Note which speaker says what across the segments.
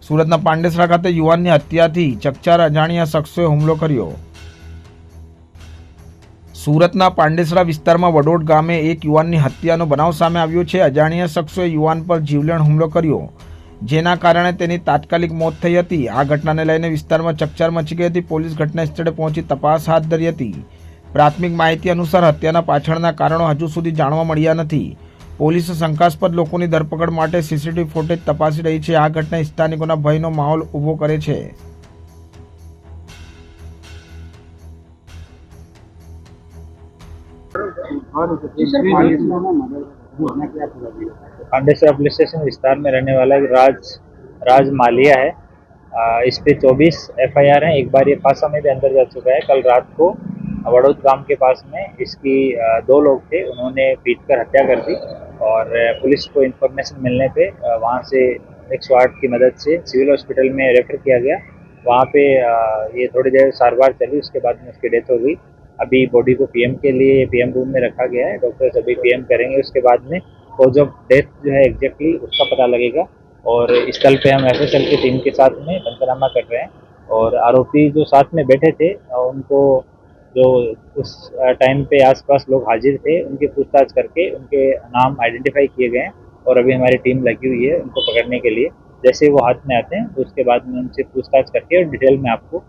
Speaker 1: સુરતના પાંડેસરા ખાતે યુવાનની હત્યાથી ચકચાર અજાણ્યા શખ્સોએ હુમલો કર્યો. સુરતના પાંડેસરા વિસ્તારમાં વડોડ ગામે એક યુવાનની હત્યાનો બનાવ સામે આવ્યો છે. અજાણ્યા શખ્સોએ યુવાન પર જીવલેણ હુમલો કર્યો, જેના કારણે તેની તાત્કાલિક મોત થઈ હતી. આ ઘટનાને લઈને વિસ્તારમાં ચકચાર મચી ગઈ હતી. પોલીસ ઘટના સ્થળે પહોંચી તપાસ હાથ ધરી હતી. પ્રાથમિક માહિતી અનુસાર હત્યાના પાછળના કારણો હજુ સુધી જાણવા મળ્યા નથી. પોલીસ શંકાસ્પદ લોકોની ધરપકડ માટે સીસીટીવી ફૂટેજ તપાસી રહી છે. આ ઘટના સ્થાનિકોના ભયનો માહોલ ઊભો કરે છે.
Speaker 2: पांडेसरा पुलिस स्टेशन विस्तार में रहने वाला राज मालिया है। इस पे 24 एफआईआर हैं। एक बार ये पासा में भी अंदर जा चुका है। कल रात को वड़ौद गांव के पास में इसकी दो लोग थे, उन्होंने पीटकर हत्या कर दी और पुलिस को इन्फॉर्मेशन मिलने पे वहाँ से 108 की मदद से सिविल हॉस्पिटल में रेफर किया गया। वहाँ पे ये थोड़ी देर सारवार चली, उसके बाद में उसकी डेथ हो गई। अभी बॉडी को पीएम के लिए पीएम रूम में रखा गया है। डॉक्टर्स अभी पीएम करेंगे, उसके बाद में कॉज ऑफ डेथ जो है एग्जैक्टली उसका पता लगेगा। और इस स्थल पे हम एफएसएल की टीम के साथ में पंचनामा कर रहे हैं और आरोपी जो साथ में बैठे थे उनको जो उस टाइम पे आसपास लोग हाजिर थे उनकी पूछताछ करके उनके नाम आइडेंटिफाई किए गए हैं और अभी हमारी टीम लगी हुई है उनको पकड़ने के लिए। जैसे ही वो हाथ में आते हैं तो उसके बाद में उनसे पूछताछ करके और डिटेल में आपको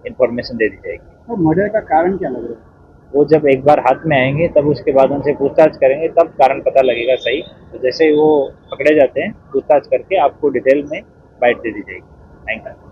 Speaker 2: इन्फॉर्मेशन दे दी जाएगी।
Speaker 3: तो मर्डर का कारण क्या लग रहा है?
Speaker 2: वो जब एक बार हाथ में आएंगे तब उसके बाद उनसे पूछताछ करेंगे, तब कारण पता लगेगा सही। तो जैसे ही वो पकड़े जाते हैं पूछताछ करके आपको डिटेल में बाइट दे दी जाएगी। Thank you.